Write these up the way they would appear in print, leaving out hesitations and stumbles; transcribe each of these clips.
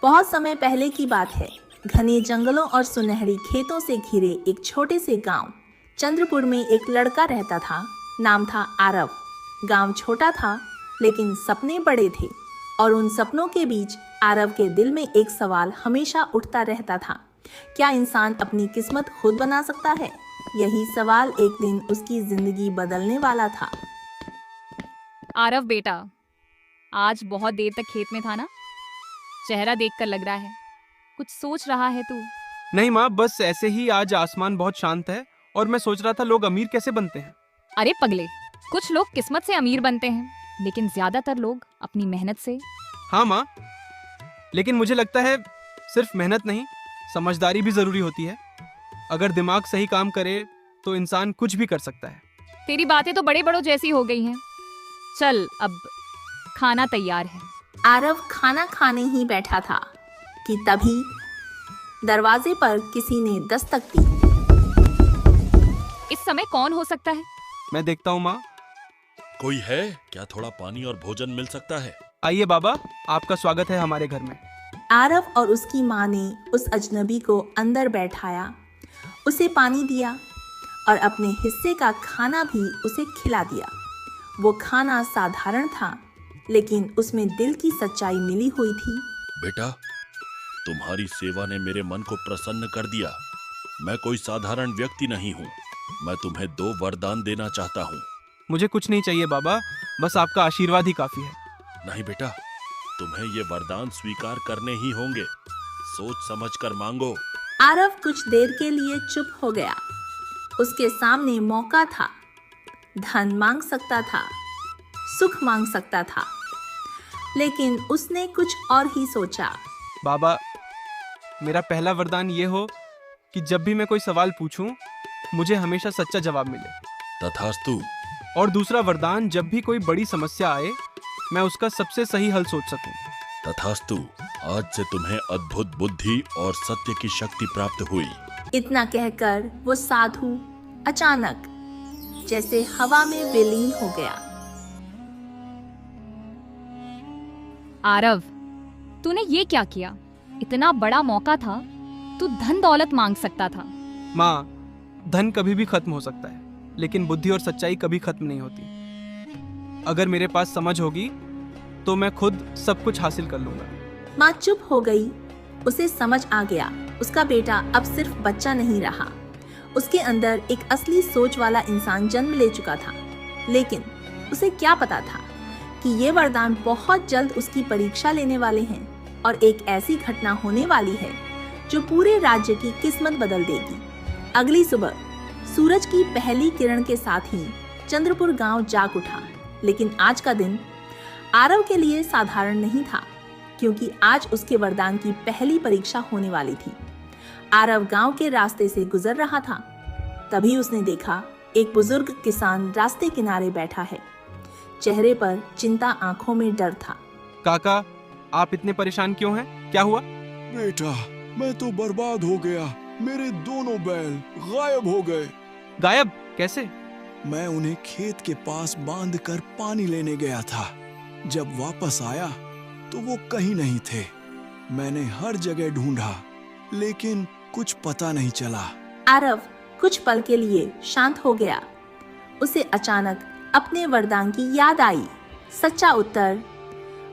बहुत समय पहले की बात है। घने जंगलों और सुनहरी खेतों से घिरे एक छोटे से गांव चंद्रपुर में एक लड़का रहता था। नाम था आरव। गांव छोटा था लेकिन सपने बड़े थे और उन सपनों के बीच आरव के दिल में एक सवाल हमेशा उठता रहता था। क्या इंसान अपनी किस्मत खुद बना सकता है? यही सवाल एक दिन उसकी जिंदगी बदलने वाला था। आरव बेटा, आज बहुत देर तक खेत में था ना? चेहरा देखकर लग रहा है कुछ सोच रहा है तू। नहीं माँ, बस ऐसे ही। आज आसमान बहुत शांत है और मैं सोच रहा था लोग अमीर कैसे बनते हैं। अरे पगले, कुछ लोग किस्मत से अमीर बनते हैं लेकिन ज्यादातर लोग अपनी मेहनत से। हाँ माँ, लेकिन मुझे लगता है सिर्फ मेहनत नहीं, समझदारी भी जरूरी होती है। अगर दिमाग सही काम करे तो इंसान कुछ भी कर सकता है। तेरी बातें तो बड़े बड़ों जैसी हो गई हैं। चल, अब खाना तैयार है। आरव खाना खाने ही बैठा था कि तभी दरवाजे पर किसी ने दस्तक दी। इस समय कौन हो सकता है? मैं देखता हूँ माँ। कोई है क्या? थोड़ा पानी और भोजन मिल सकता है? आइए बाबा, आपका स्वागत है हमारे घर में। आरव और उसकी माँ ने उस अजनबी को अंदर बैठाया, उसे पानी दिया और अपने हिस्से का खाना भी उसे खिला दिया। वो खाना साधारण था लेकिन उसमें दिल की सच्चाई मिली हुई थी। बेटा, तुम्हारी सेवा ने मेरे मन को प्रसन्न कर दिया। मैं कोई साधारण व्यक्ति नहीं हूँ। मैं तुम्हें 2 वरदान देना चाहता हूँ। मुझे कुछ नहीं चाहिए बाबा, बस आपका आशीर्वाद ही काफी है। नहीं बेटा, तुम्हें ये वरदान स्वीकार करने ही होंगे। सोच समझ कर मांगो। आरव कुछ देर के लिए चुप हो गया। उसके सामने मौका था। धन मांग सकता था, सुख मांग सकता था, लेकिन उसने कुछ और ही सोचा। बाबा, मेरा पहला वरदान ये हो कि जब भी मैं कोई सवाल पूछूं, मुझे हमेशा सच्चा जवाब मिले। तथास्तु। और दूसरा वरदान, जब भी कोई बड़ी समस्या आए, मैं उसका सबसे सही हल सोच सकूं। तथास्तु। आज से तुम्हें अद्भुत बुद्धि और सत्य की शक्ति प्राप्त हुई। इतना कहकर वो साधु अचानक जैसे हवा में विलीन हो गया। आरव, तूने ये क्या किया? इतना बड़ा मौका था, तू धन दौलत मांग सकता था। माँ, धन कभी भी खत्म हो सकता है लेकिन बुद्धि और सच्चाई कभी खत्म नहीं होती। अगर मेरे पास समझ होगी तो मैं खुद सब कुछ हासिल कर लूंगा। माँ चुप हो गई। उसे समझ आ गया उसका बेटा अब सिर्फ बच्चा नहीं रहा। उसके अंदर एक असली सोच वाला इंसान जन्म ले चुका था। लेकिन उसे क्या पता था कि ये वरदान बहुत जल्द उसकी परीक्षा लेने वाले हैं और एक ऐसी घटना होने वाली है जो पूरे राज्य की किस्मत बदल देगी। अगली सुबह सूरज की पहली किरण के साथ ही चंद्रपुर गांव जाग उठा। लेकिन आज का दिन आरव के लिए साधारण नहीं था, क्योंकि आज उसके वरदान की पहली परीक्षा होने वाली थी। आरव गांव के रास्ते से गुजर रहा था। तभी उसने देखा एक बुजुर्ग किसान रास्ते किनारे बैठा है। चेहरे पर चिंता, आंखों में डर था। काका, आप इतने परेशान क्यों हैं? क्या हुआ? बेटा, मैं तो बर्बाद हो गया। मेरे दोनों बैल गायब हो गए। गायब कैसे? मैं उन्हें खेत के पास बांध कर पानी लेने गया था। जब वापस आया तो वो कहीं नहीं थे। मैंने हर जगह ढूंढा लेकिन कुछ पता नहीं चला। आरव कुछ पल के लिए शांत हो गया। उसे अचानक अपने वरदान की याद आई। सच्चा उत्तर।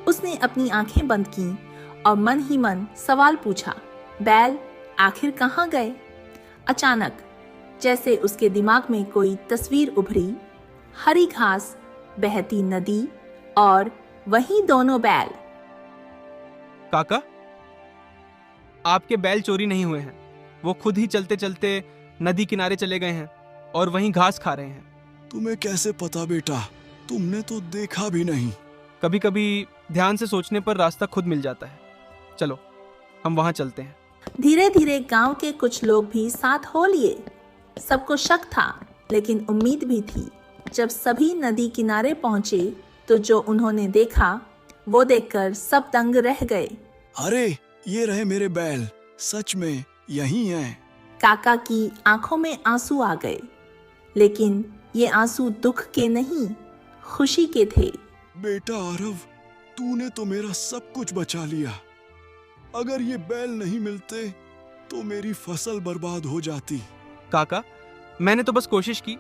उसने अपनी आंखें बंद की और मन ही मन सवाल पूछा, बैल आखिर कहाँ गए? अचानक जैसे उसके दिमाग में कोई तस्वीर उभरी। हरी घास, बहती नदी और वही दोनों बैल। काका, आपके बैल चोरी नहीं हुए हैं। वो खुद ही चलते चलते नदी किनारे चले गए हैं और वहीं घास खा रहे हैं। तुम्हें कैसे पता बेटा? तुमने तो देखा भी नहीं। कभी कभी ध्यान से सोचने पर रास्ता खुद मिल जाता है। चलो, हम वहां चलते हैं। धीरे धीरे गांव के कुछ लोग भी साथ हो लिए। सबको शक था लेकिन उम्मीद भी थी। जब सभी नदी किनारे पहुंचे तो जो उन्होंने देखा वो देखकर सब दंग रह गए। अरे, ये रहे मेरे बैल। सच में यही हैं। काका की आंखों में आंसू आ गए। लेकिन ये आंसू दुख के नहीं, खुशी के थे। बेटा आरव, तूने तो मेरा सब कुछ बचा लिया। अगर ये बैल नहीं मिलते तो मेरी फसल बर्बाद हो जाती। काका, मैंने तो बस कोशिश की।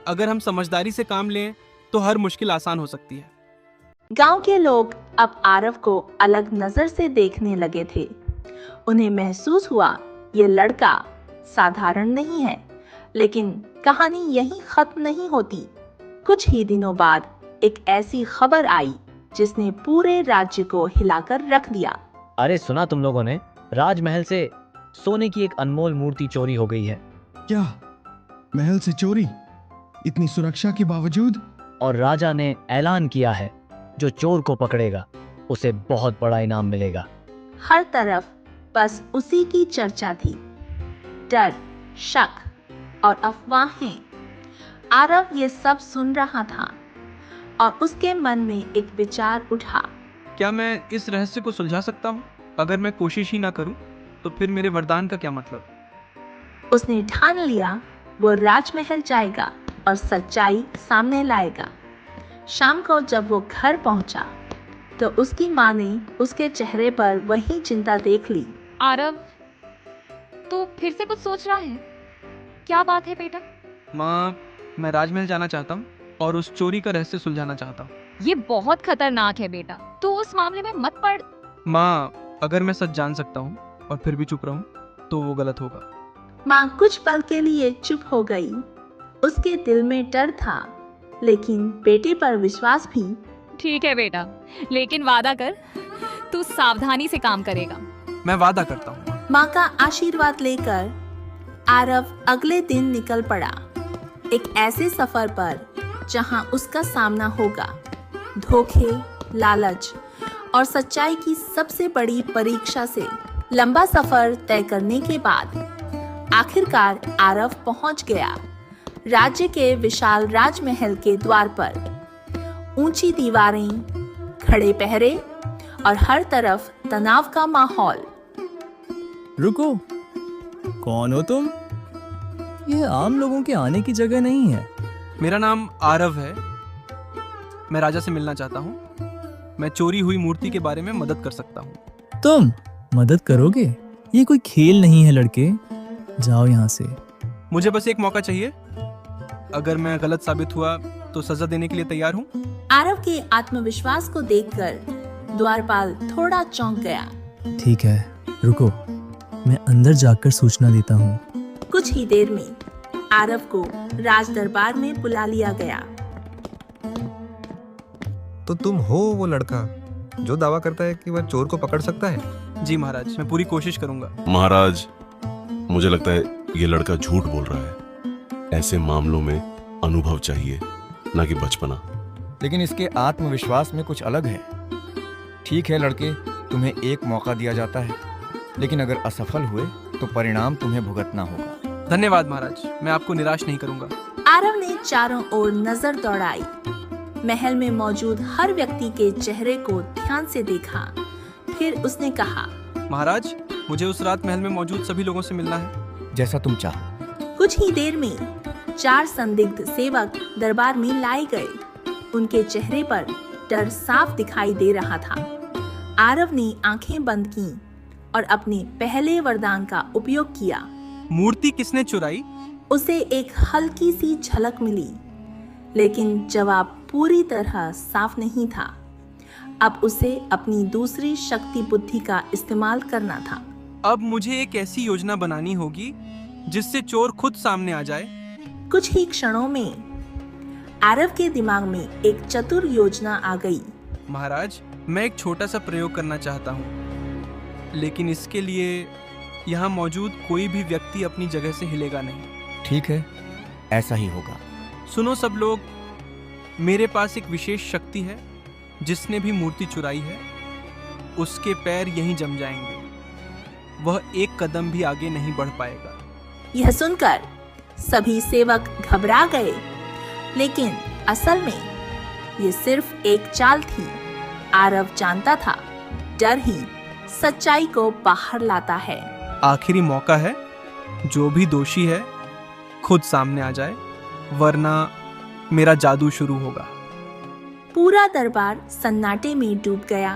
अगर हम समझदारी से काम लें तो हर मुश्किल आसान हो सकती है। गांव के लोग अब आरव को अलग नजर से देखने लगे थे। उन्हें महसूस हुआ ये लड़का साधारण नहीं है। लेकिन कहानी यहीं खत्म नहीं होती। कुछ ही दिनों बाद एक ऐसी खबर आई जिसने पूरे राज्य को हिलाकर रख दिया। अरे सुना तुम लोगों ने, राजमहल से सोने की एक अनमोल मूर्ति चोरी हो गई है। क्या महल से चोरी, इतनी सुरक्षा के बावजूद? और राजा ने ऐलान किया है, जो चोर को पकड़ेगा उसे बहुत बड़ा इनाम मिलेगा। हर तरफ बस उसी की चर्चा थी। डर, शक और अफवाहें। आरव ये सब सुन रहा था और उसके मन में एक विचार उठा। क्या मैं इस रहस्य को सुलझा सकता हूँ? अगर मैं कोशिश ही ना करूँ तो फिर मेरे वरदान का क्या मतलब? उसने ठान लिया वो राजमहल जाएगा और सच्चाई सामने लाएगा। शाम को जब वो घर पहुंचा तो उसकी माँ ने उसके चेहरे पर वही चिंता देख ली। आरव, तो फिर से कुछ सोच रहा है? क्या बात है बेटा? माँ, मैं राजमहल जाना चाहता हूँ और उस चोरी का रहस्य सुलझाना चाहता हूँ। ये बहुत खतरनाक है बेटा, तो उस मामले में मत पड़। माँ, अगर मैं सच जान सकता हूँ और फिर भी चुप रहूँ तो वो गलत होगा। माँ कुछ पल के लिए चुप हो गई। उसके दिल में डर था, लेकिन बेटे पर विश्वास भी। ठीक है बेटा, लेकिन वादा कर तू सावधानी से काम करेगा। मैं वादा करता हूँ। माँ का आशीर्वाद लेकर आरव अगले दिन निकल पड़ा, एक ऐसे सफर पर जहाँ उसका सामना होगा धोखे, लालच और सच्चाई की सबसे बड़ी परीक्षा से। लंबा सफर तय करने के बाद आखिरकार आरव पहुंच गया राज्य के विशाल राजमहल के द्वार पर। ऊंची दीवारें, खड़े पहरे और हर तरफ तनाव का माहौल। रुको, कौन हो तुम? यह आम लोगों के आने की जगह नहीं है। मेरा नाम आरव है। मैं राजा से मिलना चाहता हूँ। मैं चोरी हुई मूर्ति के बारे में मदद कर सकता हूँ। तुम मदद करोगे? ये कोई खेल नहीं है लड़के, जाओ यहाँ से। मुझे बस एक मौका चाहिए। अगर मैं गलत साबित हुआ तो सजा देने के लिए तैयार हूँ। आरव के आत्मविश्वास को देखकर द्वारपाल थोड़ा चौंक गया। ठीक है, रुको, मैं अंदर जाकर सूचना देता हूँ। कुछ ही देर में आरव को राज दरबार में बुला लिया गया। तो तुम हो वो लड़का जो दावा करता है कि वह चोर को पकड़ सकता है? जी महाराज, मैं पूरी कोशिश करूंगा। महाराज, मुझे लगता है ये लड़का झूठ बोल रहा है। ऐसे मामलों में अनुभव चाहिए, ना कि बचपना। लेकिन इसके आत्मविश्वास में कुछ अलग है। ठीक है लड़के, तुम्हें एक मौका दिया जाता है, लेकिन अगर असफल हुए तो परिणाम तुम्हें भुगतना होगा। धन्यवाद महाराज, मैं आपको निराश नहीं करूंगा। आरव ने चारों ओर नजर दौड़ाई। महल में मौजूद हर व्यक्ति के चेहरे को ध्यान से देखा। फिर उसने कहा, महाराज, मुझे उस रात महल में मौजूद सभी लोगों से मिलना है। जैसा तुम चाहो। कुछ ही देर में 4 संदिग्ध सेवक दरबार में लाए गए। उनके चेहरे पर डर साफ दिखाई दे रहा था। आरव ने आंखें बंद की और अपने पहले वरदान का उपयोग किया। मूर्ति किसने चुराई? उसे एक हल्की सी झलक मिली, लेकिन जवाब पूरी तरह साफ नहीं था। अब उसे अपनी दूसरी शक्ति बुद्धि का इस्तेमाल करना था। अब मुझे एक ऐसी योजना बनानी होगी जिससे चोर खुद सामने आ जाए। कुछ ही क्षणों में आरव के दिमाग में एक चतुर योजना आ गई। महाराज, मैं एक छोटा सा प्रयोग करना चाहता हूँ, लेकिन इसके लिए यहाँ मौजूद कोई भी व्यक्ति अपनी जगह से हिलेगा नहीं। ठीक है, ऐसा ही होगा। सुनो सब लोग, मेरे पास एक विशेष शक्ति है। जिसने भी मूर्ति चुराई है उसके पैर यहीं जम जाएंगे। वह एक कदम भी आगे नहीं बढ़ पाएगा। यह सुनकर सभी सेवक घबरा गए, लेकिन असल में ये सिर्फ एक चाल थी। आरव जानता था, डर ही सच्चाई को बाहर लाता है। आखिरी मौका है, जो भी दोषी है खुद सामने आ जाए, वरना मेरा जादू शुरू होगा। पूरा दरबार सन्नाटे में डूब गया।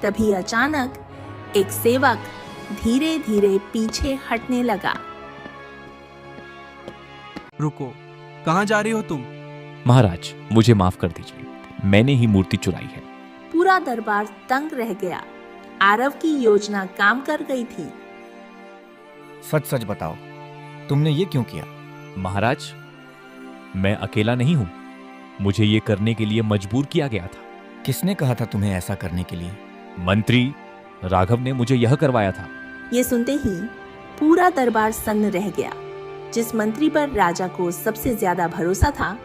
तभी अचानक एक सेवक धीरे धीरे पीछे हटने लगा। रुको, कहाँ जा रही हो तुम? महाराज, मुझे माफ कर दीजिए, मैंने ही मूर्ति चुराई है। पूरा दरबार दंग रह गया। आरव की योजना काम कर गई थी। सच सच बताओ, तुमने ये क्यों किया? महाराज, मैं अकेला नहीं हूं, मुझे ये करने के लिए मजबूर किया गया था। किसने कहा था तुम्हें ऐसा करने के लिए? मंत्री राघव ने मुझे यह करवाया था। ये सुनते ही पूरा दरबार सन्न रह गया। जिस मंत्री पर राजा को सबसे ज्यादा भरोसा था,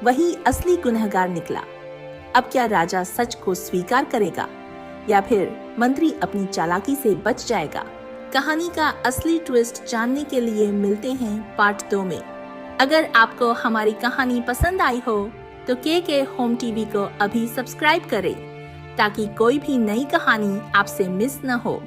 वही असली गुनहगार निकला। अब क्या राजा सच को स्वीकार करेगा या फिर मंत्री अपनी चालाकी से बच जाएगा? कहानी का असली ट्विस्ट जानने के लिए मिलते हैं पार्ट 2 में। अगर आपको हमारी कहानी पसंद आई हो तो के होम टीवी को अभी सब्सक्राइब करें ताकि कोई भी नई कहानी आपसे मिस न हो।